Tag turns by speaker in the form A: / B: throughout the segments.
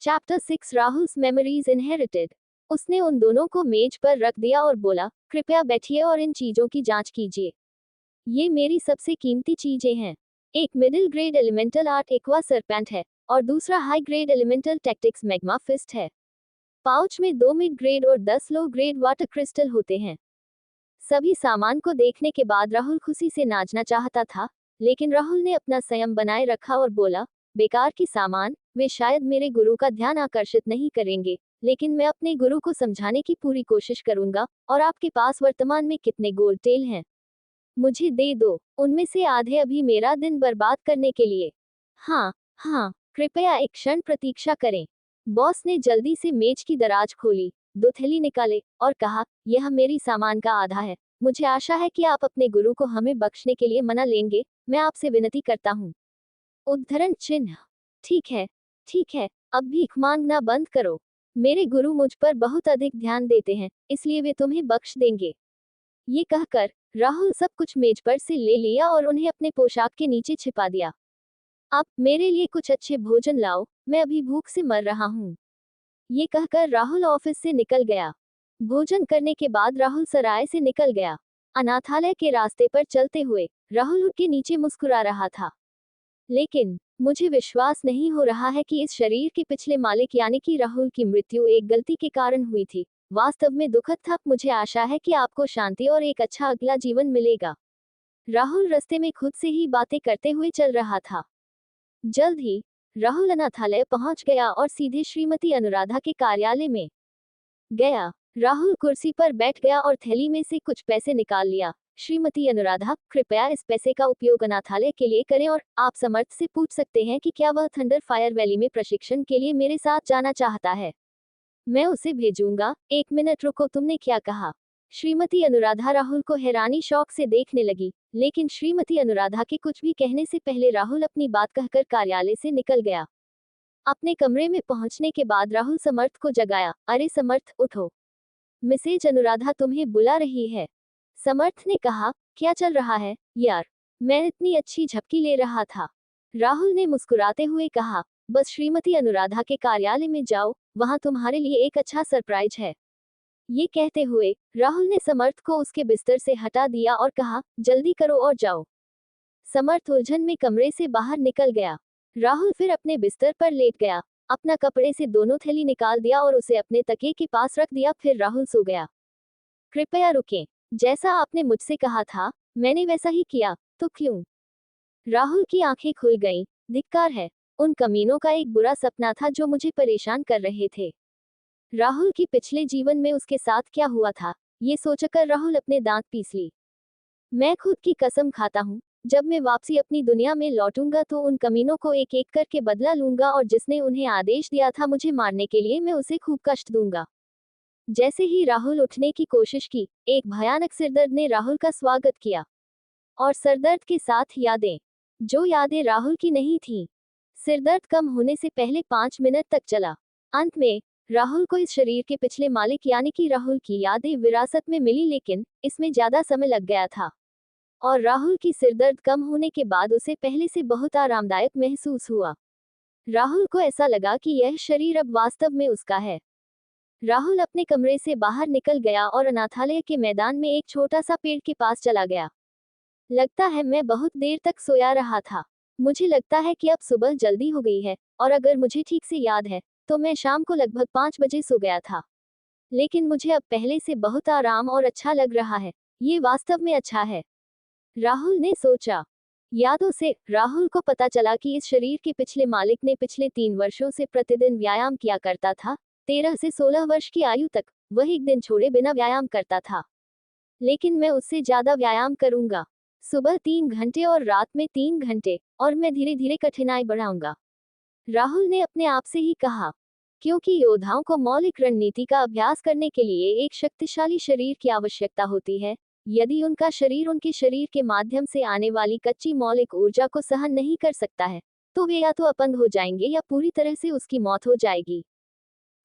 A: Chapter 6 Rahul's memories inherited. उसने उन दोनों को मेज पर रख दिया और बोला, कृपया बैठिए और इन चीजों की जांच कीजिए। ये मेरी सबसे कीमती चीजें हैं। एक middle grade elemental art aqua serpent है और दूसरा high grade elemental tactics magma fist है। पाउच में 2 मिड ग्रेड और 10 लो ग्रेड वाटर क्रिस्टल होते हैं। सभी सामान को देखने के बाद राहुल खुशी से नाचना चाहता था, लेकिन राहुल ने अपना संयम बनाए रखा और बोला, बेकार की सामान, वे शायद मेरे गुरु का ध्यान आकर्षित नहीं करेंगे, लेकिन मैं अपने गुरु को समझाने की पूरी कोशिश करूंगा। और आपके पास वर्तमान में कितने गोल्ड टेल हैं? मुझे दे दो, उनमें से आधे अभी मेरा दिन बर्बाद करने के लिए। हाँ, हाँ, कृपया एक क्षण प्रतीक्षा करें। बॉस ने जल्दी से मेज की दराज खोली, 2 थैली निकाले और कहा, यह मेरी सामान का आधा है। मुझे आशा है कि आप अपने गुरु को हमें बख्शने के लिए मना लेंगे। मैं आपसे विनती करता हूँ। उद्धरण चिन्ह। ठीक है, ठीक है, अब भीख मांगना बंद करो। मेरे गुरु मुझ पर बहुत अधिक ध्यान देते हैं, इसलिए वे तुम्हें बख्श देंगे। ये कहकर राहुल सब कुछ मेज पर से ले लिया और उन्हें अपने पोशाक के नीचे छिपा दिया। अब मेरे लिए कुछ अच्छे भोजन लाओ, मैं अभी भूख से मर रहा हूँ। ये कहकर राहुल ऑफिस से निकल गया। भोजन करने के बाद राहुल सराय से निकल गया। अनाथालय के रास्ते पर चलते हुए राहुल के नीचे मुस्कुरा रहा था। लेकिन मुझे विश्वास नहीं हो रहा है कि इस शरीर के पिछले मालिक यानी कि राहुल की मृत्यु एक गलती के कारण हुई थी। वास्तव में दुखद था। मुझे आशा है कि आपको शांति और एक अच्छा अगला जीवन मिलेगा। राहुल रास्ते में खुद से ही बातें करते हुए चल रहा था। जल्द ही राहुल अनाथालय पहुंच गया और सीधे श्रीमती अनुराधा के कार्यालय में गया। राहुल कुर्सी पर बैठ गया और थैली में से कुछ पैसे निकाल लिया। श्रीमती अनुराधा, कृपया इस पैसे का उपयोग अनाथालय के लिए करें और आप समर्थ से पूछ सकते हैं कि क्या वह थंडर फायर वैली में प्रशिक्षण के लिए मेरे साथ जाना चाहता है। मैं उसे भेजूंगा। 1 मिनट रुको, तुमने क्या कहा? श्रीमती अनुराधा राहुल को हैरानी शौक से देखने लगी, लेकिन श्रीमती अनुराधा के कुछ भी कहने से पहले राहुल अपनी बात कहकर कार्यालय से निकल गया। अपने कमरे में पहुंचने के बाद राहुल समर्थ को जगाया। अरे समर्थ, उठो, मिसेज अनुराधा तुम्हें बुला रही है। समर्थ ने कहा, क्या चल रहा है यार? मैं इतनी अच्छी झपकी ले रहा था। राहुल ने मुस्कुराते हुए कहा, बस श्रीमती अनुराधा के कार्यालय में जाओ, वहां तुम्हारे लिए एक अच्छा सरप्राइज है। ये कहते हुए राहुल ने समर्थ को उसके बिस्तर से हटा दिया और कहा, जल्दी करो और जाओ। समर्थ उलझन में कमरे से बाहर निकल गया। राहुल फिर अपने बिस्तर पर लेट गया, अपना कपड़े से दोनों थैली निकाल दिया और उसे अपने तकिए के पास रख दिया। फिर राहुल सो गया। कृपया रुकें, जैसा आपने मुझसे कहा था, मैंने वैसा ही किया, तो क्यों? राहुल की आंखें खुल गईं। धिक्कार है, उन कमीनों का एक बुरा सपना था जो मुझे परेशान कर रहे थे। राहुल की पिछले जीवन में उसके साथ क्या हुआ था, ये सोचकर राहुल अपने दांत पीस ली। मैं खुद की कसम खाता हूँ, जब मैं वापसी अपनी दुनिया में लौटूंगा तो उन कमीनों को एक एक करके बदला लूंगा और जिसने उन्हें आदेश दिया था मुझे मारने के लिए, मैं उसे खूब कष्ट दूंगा। जैसे ही राहुल उठने की कोशिश की, एक भयानक सिरदर्द ने राहुल का स्वागत किया। और सरदर्द के साथ यादें, जो यादें राहुल की नहीं थीं। सिरदर्द कम होने से पहले 5 मिनट तक चला। अंत में राहुल को इस शरीर के पिछले मालिक यानी कि राहुल की यादें विरासत में मिली, लेकिन इसमें ज्यादा समय लग गया था। और राहुल की सिरदर्द कम होने के बाद उसे पहले से बहुत आरामदायक महसूस हुआ। राहुल को ऐसा लगा कि यह शरीर अब वास्तव में उसका है। राहुल अपने कमरे से बाहर निकल गया और अनाथालय के मैदान में एक छोटा सा पेड़ के पास चला गया। लगता है मैं बहुत देर तक सोया रहा था। मुझे लगता है कि अब सुबह जल्दी हो गई है, और अगर मुझे ठीक से याद है, तो मैं शाम को लगभग 5 बजे सो गया था। लेकिन मुझे अब पहले से बहुत आराम और अच्छा लग रहा है। ये वास्तव में अच्छा है, राहुल ने सोचा। यादों से राहुल को पता चला कि इस शरीर के पिछले मालिक ने पिछले 3 वर्षों से प्रतिदिन व्यायाम किया करता था। 13 से 16 वर्ष की आयु तक वह एक दिन छोड़े बिना व्यायाम करता था। लेकिन मैं उससे ज्यादा व्यायाम करूंगा, सुबह 3 घंटे और रात में 3 घंटे, और मैं धीरे धीरे कठिनाई बढ़ाऊंगा, राहुल ने अपने आप से ही कहा। क्योंकि योद्धाओं को मौलिक रणनीति का अभ्यास करने के लिए एक शक्तिशाली शरीर की आवश्यकता होती है। यदि उनका शरीर उनके शरीर के माध्यम से आने वाली कच्ची मौलिक ऊर्जा को सहन नहीं कर सकता है, तो वे या तो अपंग हो जाएंगे या पूरी तरह से उसकी मौत हो जाएगी।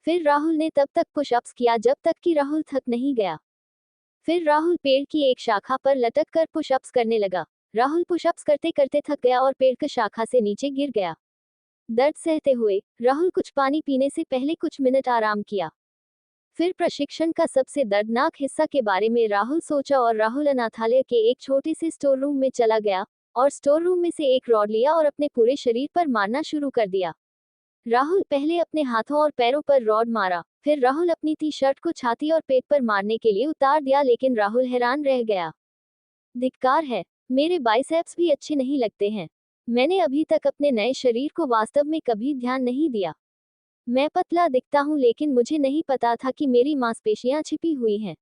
A: फिर राहुल ने तब तक पुशअप्स किया जब तक कि राहुल थक नहीं गया। फिर राहुल पेड़ की एक शाखा पर लटक कर पुशअप्स करने लगा। राहुल पुशअप्स करते करते थक गया और पेड़ की शाखा से नीचे गिर गया। दर्द सहते हुए राहुल कुछ पानी पीने से पहले कुछ मिनट आराम किया। फिर प्रशिक्षण का सबसे दर्दनाक हिस्सा के बारे में राहुल सोचा और राहुल अनाथालय के एक छोटे से स्टोर रूम में चला गया और स्टोर रूम में से एक रॉड लिया और अपने पूरे शरीर पर मारना शुरू कर दिया। राहुल पहले अपने हाथों और पैरों पर रॉड मारा, फिर राहुल अपनी टी शर्ट को छाती और पेट पर मारने के लिए उतार दिया, लेकिन राहुल हैरान रह गया। धिक्कार है, मेरे बाइसेप्स भी अच्छे नहीं लगते हैं। मैंने अभी तक अपने नए शरीर को वास्तव में कभी ध्यान नहीं दिया। मैं पतला दिखता हूँ, लेकिन मुझे नहीं पता था कि मेरी मांसपेशियां छिपी हुई हैं।